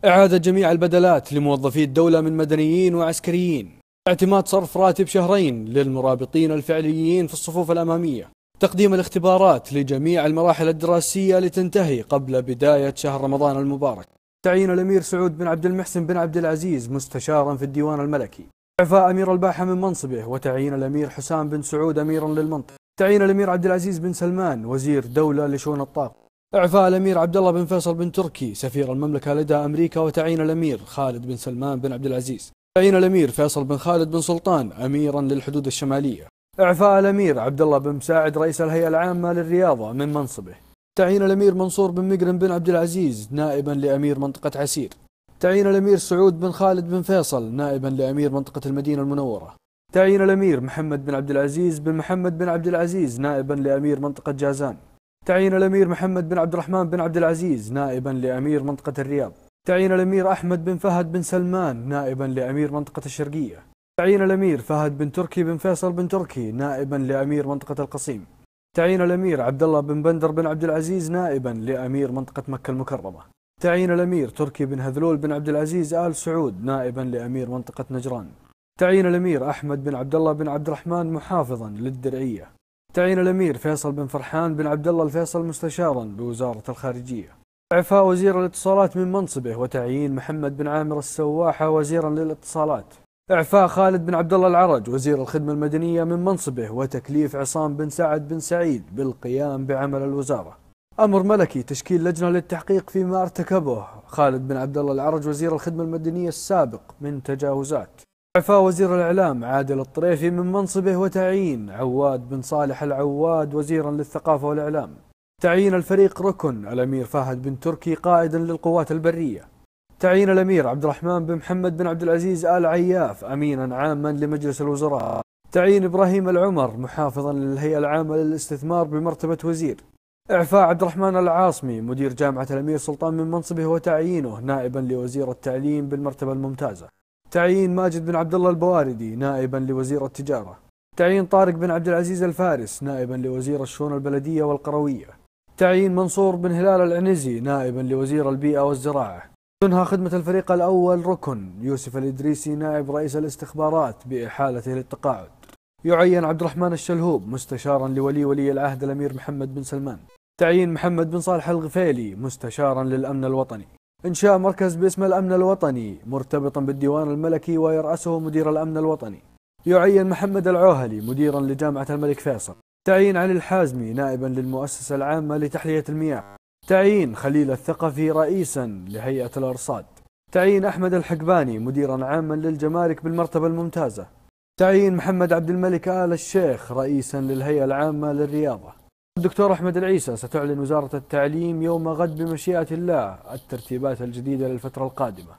إعادة جميع البدلات لموظفي الدولة من مدنيين وعسكريين. اعتماد صرف راتب شهرين للمرابطين الفعليين في الصفوف الأمامية. تقديم الاختبارات لجميع المراحل الدراسية لتنتهي قبل بداية شهر رمضان المبارك. تعيين الأمير سعود بن عبد المحسن بن عبد العزيز مستشارا في الديوان الملكي. إعفاء أمير الباحة من منصبه وتعيين الأمير حسام بن سعود أميرا للمنطقة. تعيين الأمير عبد العزيز بن سلمان وزير دولة لشؤون الطاقة. إعفاء الأمير عبد الله بن فيصل بن تركي سفير المملكة لدى أمريكا وتعيين الأمير خالد بن سلمان بن عبد العزيز. تعيين الأمير فيصل بن خالد بن سلطان أميرا للحدود الشمالية. إعفاء الأمير عبد الله بن مساعد رئيس الهيئة العامة للرياضة من منصبه. تعيين الأمير منصور بن مقرن بن عبد العزيز نائبا لأمير منطقة عسير. تعيين الأمير سعود بن خالد بن فيصل نائبا لأمير منطقة المدينة المنورة. تعيين الأمير محمد بن عبد العزيز بن محمد بن عبد العزيز نائبا لأمير منطقة جازان. تعيين الأمير محمد بن عبد الرحمن بن عبد العزيز نائبا لأمير منطقة الرياض. تعيين الأمير أحمد بن فهد بن سلمان نائبا لأمير منطقة الشرقية. تعيين الأمير فهد بن تركي بن فيصل بن تركي نائبا لأمير منطقة القصيم. تعيين الأمير عبد الله بن بندر بن عبد العزيز نائبا لأمير منطقة مكة المكرمة. تعيين الأمير تركي بن هذلول بن عبد العزيز آل سعود نائبا لأمير منطقة نجران. تعيين الأمير أحمد بن عبد الله بن عبد الرحمن محافظا للدرعية. تعيين الأمير فيصل بن فرحان بن عبد الله الفيصل مستشارا بوزارة الخارجية. إعفاء وزير الاتصالات من منصبه وتعيين محمد بن عامر السواحة وزيرا للاتصالات. إعفاء خالد بن عبد الله العرج وزير الخدمة المدنية من منصبه وتكليف عصام بن سعد بن سعيد بالقيام بعمل الوزارة. أمر ملكي تشكيل لجنة للتحقيق فيما ارتكبه خالد بن عبد الله العرج وزير الخدمة المدنية السابق من تجاوزات. إعفاء وزير الإعلام عادل الطريفي من منصبه وتعيين عواد بن صالح العواد وزيرا للثقافة والإعلام. تعيين الفريق ركن الأمير فهد بن تركي قائدا للقوات البرية. تعيين الأمير عبد الرحمن بن محمد بن عبد العزيز آل عياف أمينا عاما لمجلس الوزراء. تعيين إبراهيم العمر محافظا للهيئة العامة للاستثمار بمرتبة وزير. إعفاء عبد الرحمن العاصمي مدير جامعة الأمير سلطان من منصبه وتعيينه نائبا لوزير التعليم بالمرتبة الممتازة. تعيين ماجد بن عبد الله البواردي نائبا لوزير التجارة. تعيين طارق بن عبد العزيز الفارس نائبا لوزير الشؤون البلدية والقروية. تعيين منصور بن هلال العنزي نائبا لوزير البيئة والزراعة. تنهى خدمة الفريق الأول ركن يوسف الإدريسي نائب رئيس الاستخبارات بإحالته للتقاعد. يعين عبد الرحمن الشلهوب مستشارا ولي العهد الأمير محمد بن سلمان. تعيين محمد بن صالح الغفيلي مستشارا للأمن الوطني. إنشاء مركز باسم الأمن الوطني مرتبطا بالديوان الملكي ويرأسه مدير الأمن الوطني. يعين محمد العوهلي مديرا لجامعة الملك فيصل. تعيين علي الحازمي نائبا للمؤسسة العامة لتحلية المياه. تعيين خليل الثقفي رئيسا لهيئة الأرصاد. تعيين أحمد الحقباني مديرا عاما للجمارك بالمرتبة الممتازة. تعيين محمد عبد الملك آل الشيخ رئيسا للهيئة العامة للرياضة. الدكتور أحمد العيسى ستعلن وزارة التعليم يوم غد بمشيئة الله الترتيبات الجديدة للفترة القادمة.